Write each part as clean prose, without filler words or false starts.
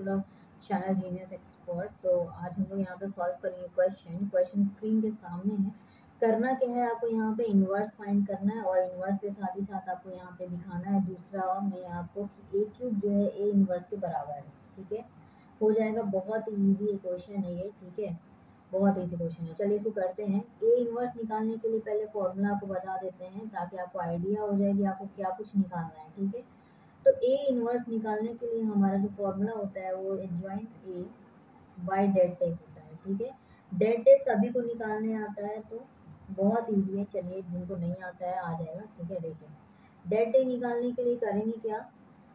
Of channel genius expert. तो आज हम लोग यहाँ पे सॉल्व करेंगे क्वेश्चन स्क्रीन के सामने है। करना क्या है, आपको यहाँ पे इन्वर्स फाइंड करना है और इन्वर्स के साथ ही साथ आपको यहाँ पे दिखाना है दूसरा में आपको कि a क्यूब जो है a इन्वर्स के बराबर है। ठीक है, हो जाएगा। बहुत इजी क्वेश्चन है ये। ठीक है, बहुत इजी क्वेश्चन है। चलिए इसको करते हैं। ए इन्वर्स निकालने के लिए पहले फॉर्मूला आपको बता देते हैं ताकि आपको आइडिया हो जाए कि आपको क्या कुछ निकालना है। ठीक है, तो ए इन्वर्स निकालने के लिए हमारा जो फॉर्मूला होता है वो adjoint A by det take होता है। ठीक है, डेड टेक सभी को निकालने आता है तो बहुत इजी है। चलिए जिनको नहीं आता है आ जाएगा। ठीक है, देखिए डेड टेक निकालने के लिए करेंगे क्या,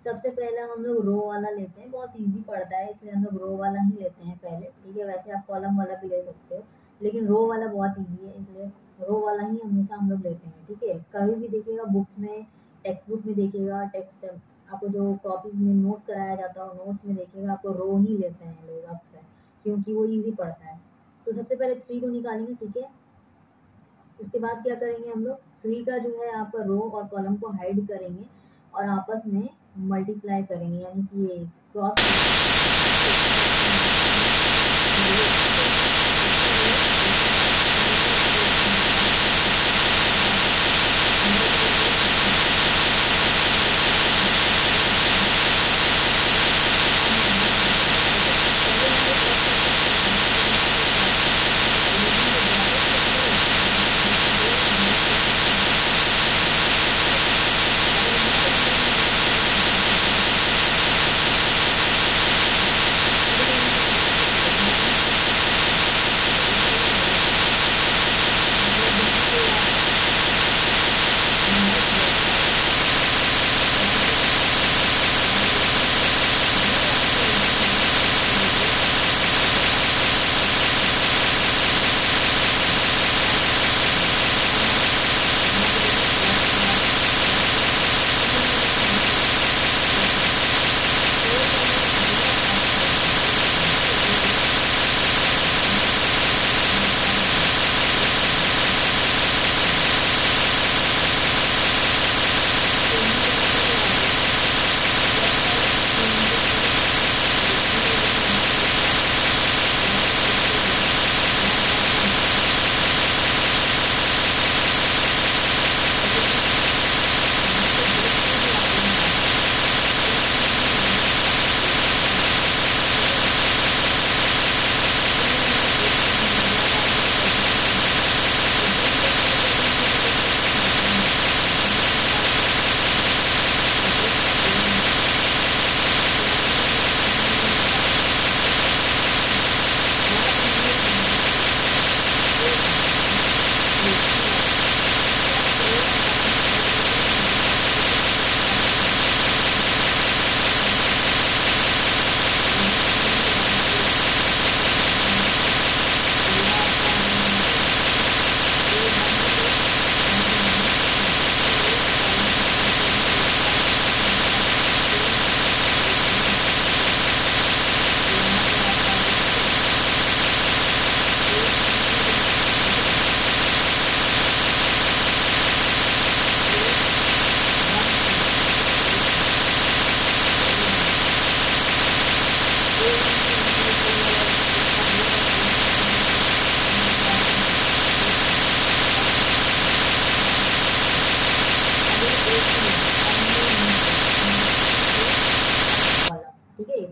सबसे पहले हम लोग रो वाला लेते हैं। बहुत इजी पड़ता है इसलिए हम लोग रो वाला ही लेते हैं पहले। ठीक है, वैसे आप कॉलम वाला भी ले सकते हो लेकिन रो वाला बहुत इजी है इसलिए रो वाला ही हमेशा हम लोग लेते हैं। ठीक है, कभी भी देखिएगा बुक्स में, टेक्स्ट बुक में देखिएगा, टेक्स्ट आपको जो कॉपीज में नोट कराया जाता है नोट्स में देखिएगा आपको रो ही लेते हैं लोग अक्सर, क्योंकि वो इजी पड़ता है। तो सबसे पहले 3 को निकालेंगे। ठीक है, उसके बाद क्या करेंगे हम लोग, 3 का जो है आपका रो और कॉलम को हाइड करेंगे और आपस में मल्टीप्लाई करेंगे, यानी कि ये cross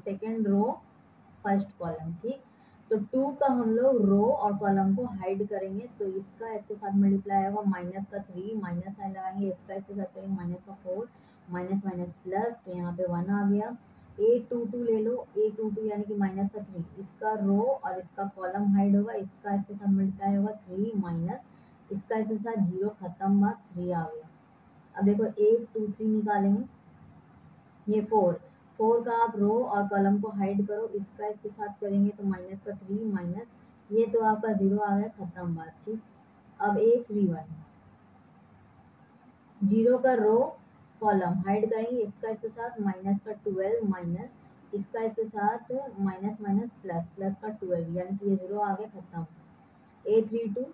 second row first column. ठीक, तो 2 का हम लोग रो और कॉलम को हाइड करेंगे तो इसका इसके साथ मल्टीप्लाई होगा माइनस का 3, माइनस साइन लगाएंगे, इसका इसके साथ करेंगे माइनस का 4, माइनस माइनस प्लस, तो यहाँ पे 1 आ गया। a22 ले लो, a22 यानी कि माइनस का 3, इसका रो और इसका कॉलम हाइड होगा, इसका इसके साथ मल्टीप्लाई होगा 3 माइनस इसका इसके साथ 0 खत्म, बात 3 आ गया। अब देखो 8 2 3 निकालेंगे, ये 4 का आप रो और कॉलम को हाइड करो, इसका इसके साथ करेंगे तो माइनस का 3 माइनस ये तो आपका 0 आ गया, खत्म बात। ठीक, अब 8 3 1 0 का रो कॉलम हाइड करेंगे, इसका इसके साथ माइनस का 12 माइनस इसका इसके साथ माइनस माइनस प्लस, प्लस का 12 यानी कि ये 0 आ गया, खत्म। a32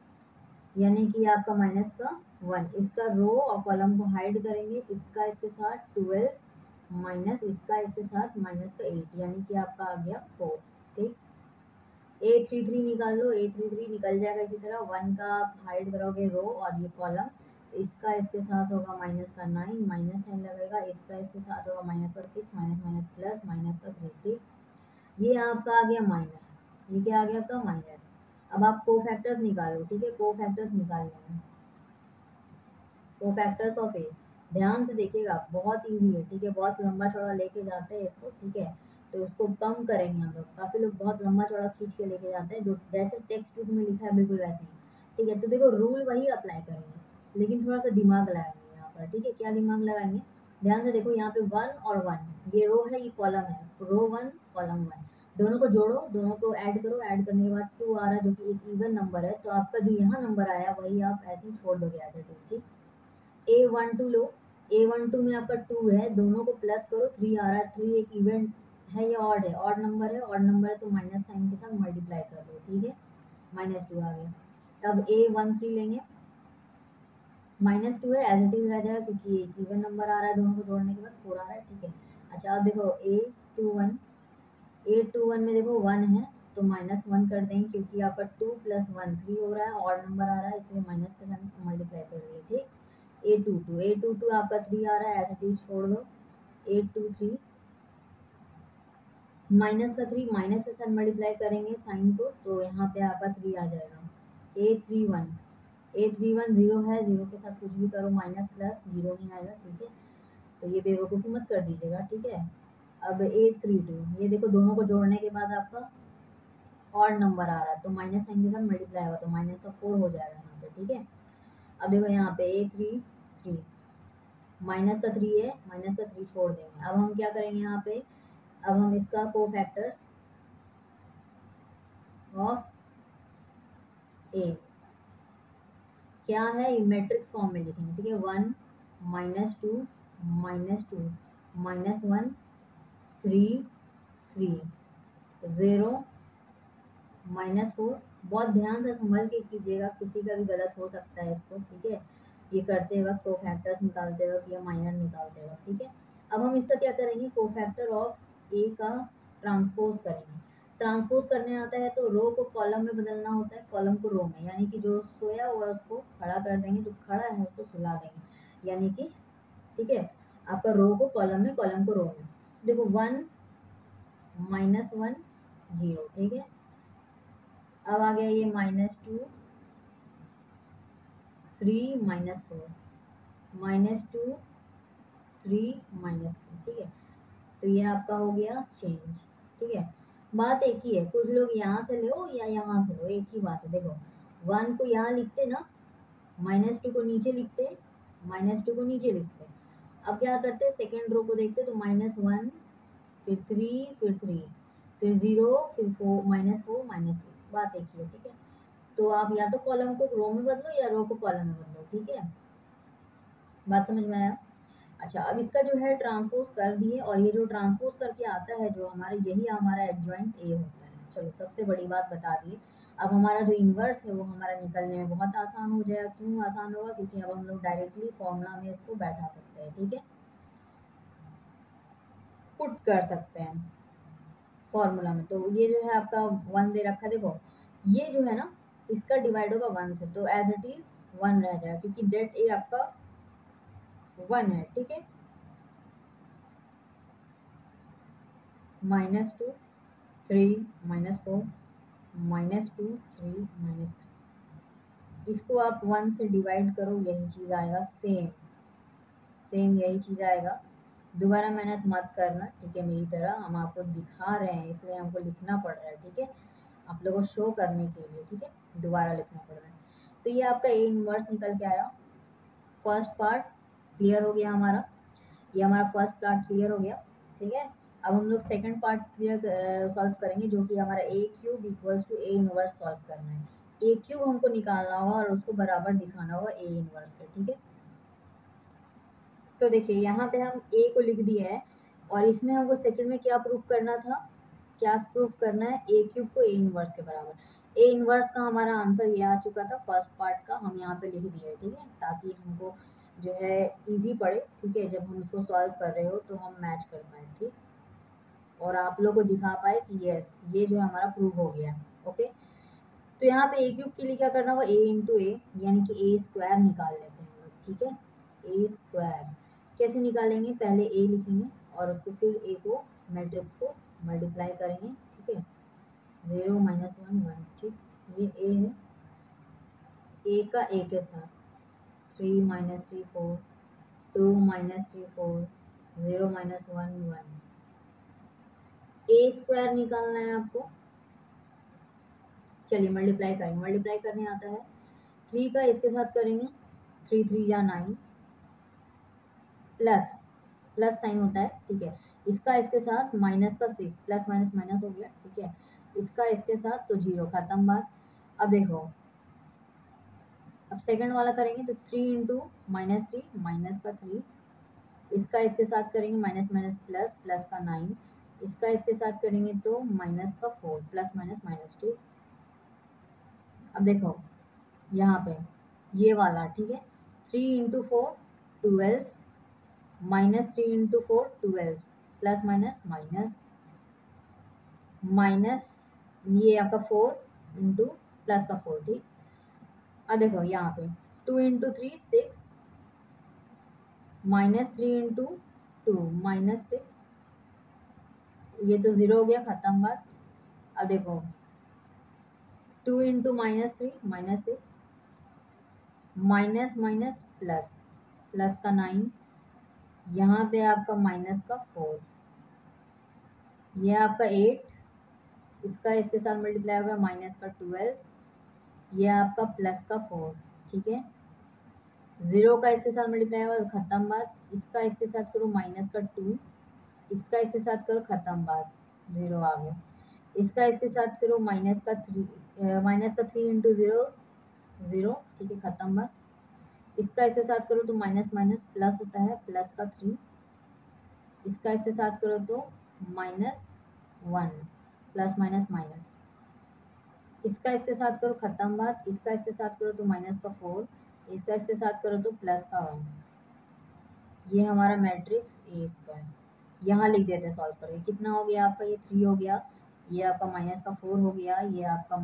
यानी कि आपका माइनस का 1, इसका रो और कॉलम को हाइड करेंगे, इसका इसके साथ 12 माइनस इसका इसके साथ माइनस का 8 यानी कि आपका आ गया 4। ठीक, ए थ्री थ्री निकाल लो, ए थ्री थ्री निकल जाएगा। इसी तरह 1 का आप हाइड करोगे रो और ये कॉलम, इसका इसके साथ होगा माइनस का 9, माइनस साइन लगेगा, इसका इसके साथ होगा माइनस का 6, माइनस माइनस प्लस माइनस का 3। ठीक, ये आपका आ गया माइनर, ये क्या आ गया आपका माइनर। अब आप कोफैक्टर्स निकालो। ठीक है, कोफैक्टर्स निकालने हैं, कोफैक्टर्स ऑफ ए। ध्यान से देखिएगा, बहुत इजी है। ठीक है, बहुत लंबा चौड़ा लेके जाते हैं इसको। ठीक है, तो उसको कम करेंगे हम लोग। काफी लोग बहुत लंबा चौड़ा खींच के लेके जाते हैं, जो जैसे टेक्स्ट बुक में लिखा है बिल्कुल वैसे ही। ठीक है, तो देखो रूल वही अप्लाई करेंगे, लेकिन थोड़ा सा दिमाग लगाएंगे यहाँ पर। ठीक है, क्या दिमाग लगाएंगे, ध्यान से देखो यहाँ पे 1 और 1, ये रो है, ये कॉलम है, रो 1 कॉलम 1, दोनों को जोड़ो, दोनों को ऐड करो, ऐड करने के बाद 2 आ रहा है जो कि एक इवन नंबर है, तो आपका जो यहाँ नंबर आया वही आप ऐसे ही छोड़ दोगे एज इट इज। ठीक, A12 लो, A12 में आपका 2 है, दोनों को प्लस करो, 3 आ रहा है, 3 एक इवेंट है या ऑड है, ऑड नंबर है, ऑड नंबर है तो माइनस साइन के साथ मल्टीप्लाई कर दो। ठीक है, -2 आ गया। अब A13 लेंगे, -2 है, एज इट इज रह जाएगा क्योंकि एक इवन नंबर आ रहा है, दोनों को जोड़ने के बाद 4 आ रहा है। ठीक है, अच्छा अब देखो A21 में देखो 1 है तो -1 कर देंगे क्योंकि यहाँ पर 2 + 1 3 हो रहा है, ऑड नंबर आ रहा है, इसलिए माइनस के साथ मल्टीप्लाई कर रही है। ठीक, A22 आपका 3 आ रहा है, ऐसे चीज छोड़ दो। 823 माइनस का 3 माइनस के साथ मल्टीप्लाई करेंगे साइन को, तो यहाँ पे आपका 3 आ जाएगा। A31 जीरो है, जीरो के साथ कुछ भी करो, माइनस प्लस जीरो नहीं आएगा। ठीक है, तो ये बेवकूफ़ी मत कर दीजिएगा। ठीक है, अब 832 ये देखो दोनों को जोड़ने के बाद आपका ऑड नंबर आ रहा है, तो माइनस साइन के साथ मल्टीप्लाई होगा तो माइनस का 4 हो जाएगा यहाँ पे। ठीक है, अब देखो यहाँ पे A33 माइनस का 3 है, माइनस का 3 छोड़ देंगे। अब हम क्या करेंगे यहाँ पे, अब हम इसका कोफैक्टर्स ऑफ ए क्या है, ये मैट्रिक्स फॉर्म में लिखेंगे। ठीक है, 1 -2 -2 -1 3 3 0 -4। बहुत ध्यान से संभल के कीजिएगा, किसी का भी गलत हो सकता है इसको। ठीक है, ये करते वक्त कोफैक्टर्स निकालते वक्त या माइनर निकालते वक्त। ठीक है, अब हम इसका क्या करेंगे, कोफैक्टर ऑफ ए का ट्रांसपोज करेंगे। ट्रांसपोज करने आता है तो रो को कॉलम में बदलना होता है, कॉलम को रो में, यानी कि जो सोया हुआ है उसको खड़ा कर देंगे, जो खड़ा है उसको सुला देंगे, यानी कि ठीक है, आपका रो को कॉलम में, कॉलम को रो में। देखो 1 -1 0। ठीक है, अब आ गया ये -2 3 -4 -2 3 -3। ठीक है, तो ये आपका हो गया चेंज। ठीक है, बात एक ही है, कुछ लोग यहाँ से लो या यहाँ से लो, एक ही बात है। देखो 1 को यहाँ लिखते ना, -2 को नीचे लिखते, -2 को नीचे लिखते। अब क्या करते, सेकेंड रो को देखते तो -1 फिर 3 फिर 3 फिर 0 फिर 4 -4 -3, बात एक ही है। ठीक है, तो आप या तो कॉलम को रो में बदलो या रो को कॉलम में बदलो। ठीक है, बात समझ में आया। अच्छा, अब इसका जो है ट्रांसपोज कर दिए, और ये जो ट्रांसपोज करके आता है जो हमारे, यही हमारा एडजॉइंट ए होता है। चलो सबसे बड़ी बात बता दी। अब हमारा जो इन्वर्स है वो हमारा निकलने में बहुत आसान हो जाएगा। क्यों आसान होगा, क्योंकि अब हम लोग डायरेक्टली फॉर्मूला में इसको बैठा सकते हैं। ठीक है, पुट कर सकते हैं फॉर्मूला में। तो ये जो है आपका 1 दे रखा है, देखो ये जो है ना, इसका डिवाइड होगा 1 से, तो एज इट इज 1 रह जाएगा क्योंकि डेट ए आपका 1 है। ठीक है, -2 3 -4 -2 3 -3, इसको आप 1 से डिवाइड करो, यही चीज आएगा, सेम सेम यही चीज आएगा। दोबारा मेहनत मत करना। ठीक है, मेरी तरह हम आपको दिखा रहे हैं इसलिए हमको लिखना पड़ रहा है। ठीक है, आप लोगों को शो करने के लिए। ठीक है, दोबारा लिखना पड़ रहा है। तो ये आपका ए इनवर्स निकल के आया। फर्स्ट पार्ट क्लियर हो गया हमारा, ये हमारा फर्स्ट पार्ट क्लियर हो गया। ठीक है, अब हम लोग सेकंड पार्ट क्लियर सॉल्व करेंगे, जो कि हमारा A³ equals to A inverse solve करना है। A³ हमको निकालना होगा और उसको बराबर दिखाना होगा A इनवर्स के। ठीक है, तो देखिए यहाँ पे हम A को लिख दिया है, और इसमें हमको सेकंड में क्या प्रूफ करना था, क्या प्रूफ करना है, A³ को A इनवर्स के बराबर। A इनवर्स का हमारा आंसर ये आ चुका था, फर्स्ट पार्ट का हम यहाँ पे लिख दिया है। ठीक है, ताकि हमको जो है इजी पड़े, ठीक है, जब हम इसको सॉल्व कर रहे हो तो हम मैच कर पाए, ठीक, और आप लोग को दिखा पाए कि यस ये जो है हमारा प्रूव हो गया। ओके, तो यहाँ पे ए क्यूब के लिए क्या करना होगा, ए इंटू ए यानी कि ए स्क्वायर निकाल लेते हैं हम लोग, ठीक है। ए स्क्वायर कैसे निकालेंगे, पहले ए लिखेंगे और उसको फिर ए को मैट्रिक्स को मल्टीप्लाई करेंगे, ठीक है, 0 माइनस 1 1, ठीक, ये ए है, ए का ए के साथ 3 माइनस 3 4, 2 माइनस 3 4, 0 माइनस 1 1, ए स्क्वायर निकालना है आपको। चलिए मल्टीप्लाई करेंगे, मल्टीप्लाई करने आता है, 3 का इसके साथ करेंगे, 3 3 या 9, प्लस प्लस साइन होता है, ठीक है, इसका इसके साथ माइनस का 6, प्लस माइनस माइनस हो गया, ठीक है, इसका इसके साथ तो 0, खत्म बात। अब देखो, अब सेकंड वाला करेंगे तो 3 इंटू माइनस 3 माइनस का 3, इसका इसके साथ करेंगे माइनस माइनस प्लस, प्लस का 9, इसका इसके साथ करेंगे तो माइनस का 4, प्लस माइनस माइनस, ठीक। अब देखो यहाँ पे ये वाला, ठीक है, 3 into 4 12, minus 3 into 4 12, plus minus minus minus, ये आपका 4 इंटू प्लस का 4, ठीक। अब देखो यहाँ पे 2 इंटू 3 6, माइनस 3 इंटू 2 माइनस 6, ये तो 0 हो गया, खत्म बात। अब देखो 2 into minus 3 minus 6, minus minus plus, plus का 9, यहाँ पे आपका माइनस का 4, ये आपका 8, इसका इसके साथ मल्टीप्लाई होगा माइनस का 12, ये आपका प्लस का 4, ठीक है, 0 का इसके साथ मल्टीप्लाई होगा, खत्म बात। इसका इसके साथ करो माइनस का 2, इसका इसके साथ करो, खत्म बात, 0 आ गया। इसका इसके साथ करो माइनस का 3, माइनस का 3 इंटू 0 0, ठीक है, खत्म बात। इसका इसके साथ करो तो माइनस माइनस प्लस होता है, प्लस का 3, इसका इसके साथ करो तो माइनस 1, प्लस माइनस माइनस, इसका इसके साथ करो, खत्म बात। इसका इसके साथ करो तो माइनस का 4, इसका इसके साथ करो तो प्लस का 1, ये हमारा मैट्रिक्स ए स्क्वायर। यहाँ लिख देते हैं सॉल्व करके, कितना हो गया आपका, ये 3 हो गया, ये आपका माइनस का 4 हो गया, ये आपका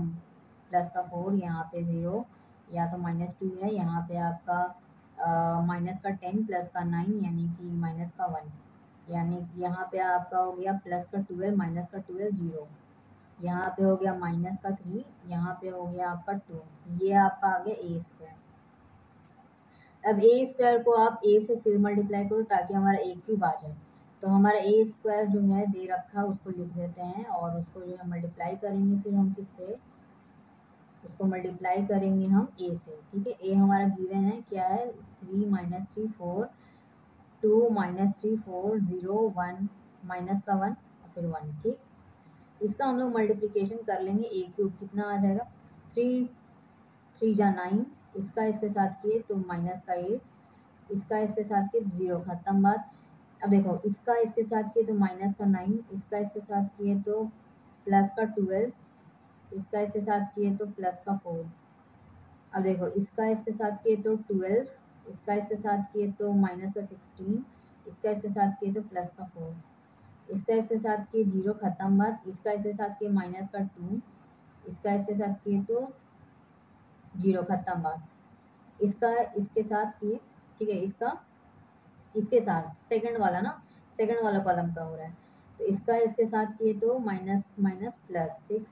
प्लस का 4, यहाँ पे 0, या तो माइनस 2 है, यहाँ पे आपका माइनस का 10 प्लस का 9 यानी कि माइनस का 1, यानी यहाँ पे आपका हो गया प्लस का 12 माइनस का 12 0, यहाँ पे हो गया माइनस का 3, यहाँ पे हो गया आपका 2, ये आपका आ गया ए स्क्वायर। अब ए स्क्वायर को आप ए से फिर मल्टीप्लाई करो ताकि हमारा ए क्यूब आ जाए, तो हमारा ए स्क्वायर जो है दे रखा उसको लिख देते हैं और उसको जो है मल्टीप्लाई करेंगे, फिर हम किससे, उसको मल्टीप्लाई करेंगे हम ए से, ठीक है। ए हमारा गिवन है, क्या है, 3 माइनस 3 4, 2 माइनस 3 4 0 1, माइनस का 1 और फिर 1, ठीक। इसका हम लोग मल्टीप्लिकेशन कर लेंगे, ए क्यूब कितना आ जाएगा, 3 3 जा 9, इसका इसके साथ किए तो माइनस का 8, इसका इसके साथ किए 0, खत्म बात। अब देखो इसका इसके साथ किए तो माइनस का 9, इसका इसके साथ किए तो प्लस का 12, इसका इसके साथ किए तो प्लस का 4। अब देखो इसका इसके साथ किए तो 12, इसका इसके साथ किए तो माइनस का 16, इसका इसके साथ किए तो प्लस का 4, इसका इसके साथ किए 0, खत्म बात। इसका इसके साथ किए माइनस का 2, इसका इसके साथ किए तो 0, खत्म बात। इसका इसके साथ किए, ठीक है, इसका इसके साथ सेकंड वाला ना, सेकंड वाला कॉलम का हो रहा है, तो इसका इसके साथ किए तो माइनस माइनस प्लस 6,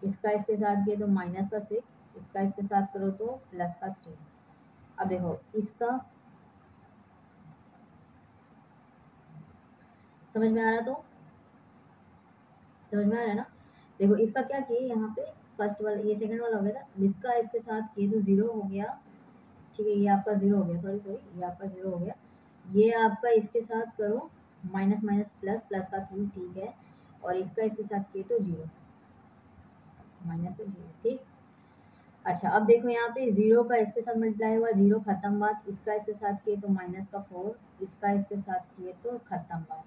इसका इसके साथ किए तो माइनस का 6, इसका इसके साथ करो तो प्लस का 3। अब देखो इसका समझ में आ रहा, तो समझ में आ रहा है ना। देखो इसका क्या किए यहाँ पे, फर्स्ट वाला ये सेकंड वाला हो गया था, इसका इसके साथ किए तो 0 हो गया, ठीक है, ये आपका 0 हो गया, सॉरी सॉरी, ये आपका 0 हो गया, ये आपका इसके साथ करो माइनस माइनस प्लस, प्लस का 3, ठीक है, और इसका इसके साथ किए तो 0, माइनस का 0, ठीक। अच्छा अब देखो यहाँ पे 0 का इसके साथ मल्टीप्लाई हुआ, 0, खत्म बात। इसका इसके साथ किए तो माइनस का 4, इसका इसके साथ किए तो खत्म बात,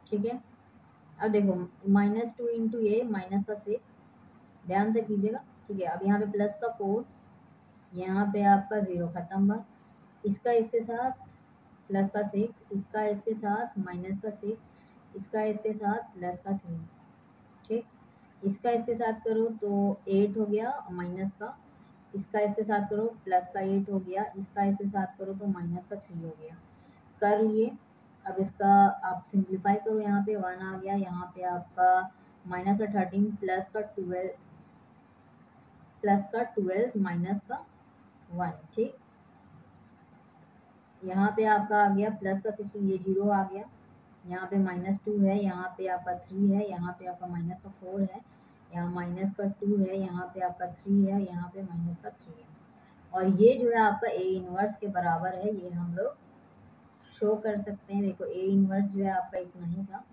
ठीक है। अब देखो माइनस 2 इंटू ए माइनस का 6, ध्यान से कीजिएगा, ठीक है। अब यहाँ पे प्लस का 4, यहाँ पे आपका 0 खत्म बा। इसका इसके साथ प्लस का 6, इसका इसके साथ माइनस का 6, इसका इसके साथ प्लस का 3। ठीक, इसका इसके साथ करो तो 8 हो गया माइनस का, इसका इसके साथ करो प्लस का 8 हो गया, इसका इसके साथ करो तो माइनस का 3 हो गया। कर लिए। अब इसका आप सिंप्लीफाई करो, यहाँ पे 1 आ गया, यहाँ पे आपका माइनस का 13 प्लस का 12 माइनस का 1। ठीक, यहाँ पे आपका आ गया प्लस का 16, ये 0 आ गया, यहाँ पे -2 है, यहाँ पे आपका 3 है, यहाँ पे आपका माइनस का 4 है, यहाँ माइनस का 2 है, यहाँ पे आपका 3 है, यहाँ पे माइनस का 3 है। और ये जो है आपका ए इनवर्स के बराबर है, ये हम लोग शो कर सकते हैं। देखो ए इनवर्स जो है आपका इतना ही था।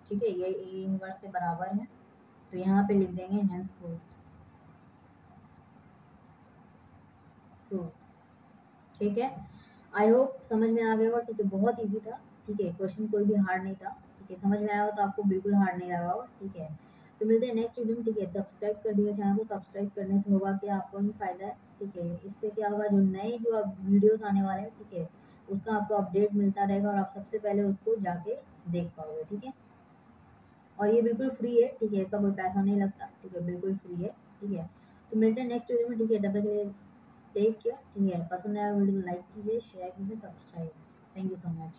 ठीक है, ये ए इनवर्स के बराबर है, तो यहाँ पे लिख देंगे हेंस प्रूफ। ठीक है, आई होप समझ में आ गया होगा। ठीक है, बहुत इजी था। ठीक है, क्वेश्चन कोई भी हार्ड नहीं था। ठीक है, समझ में आया हो तो आपको बिल्कुल हार्ड नहीं लगा होगा। ठीक है, तो मिलते हैं नेक्स्ट वीडियो में। ठीक है, सब्सक्राइब कर दिया चैनल को। सब्सक्राइब करने से होगा कि आपको ही फायदा है। ठीक है, इससे क्या होगा, जो नए जो अब वीडियोस आने वाले हैं, ठीक है, उसका आपको अपडेट मिलता रहेगा और आप सबसे पहले उसको जाके देख पाओगे। ठीक है, और ये बिल्कुल फ्री है। ठीक है, इसका कोई पैसा नहीं लगता। ठीक है, बिल्कुल फ्री है। ठीक है, तो मिलते हैं नेक्स्ट वीडियो में। ठीक है, तब तक के लिए टेक केयर। ठीक है, पसंद आया वीडियो तो लाइक कीजिए, शेयर कीजिए, subscribe. Thank you so much.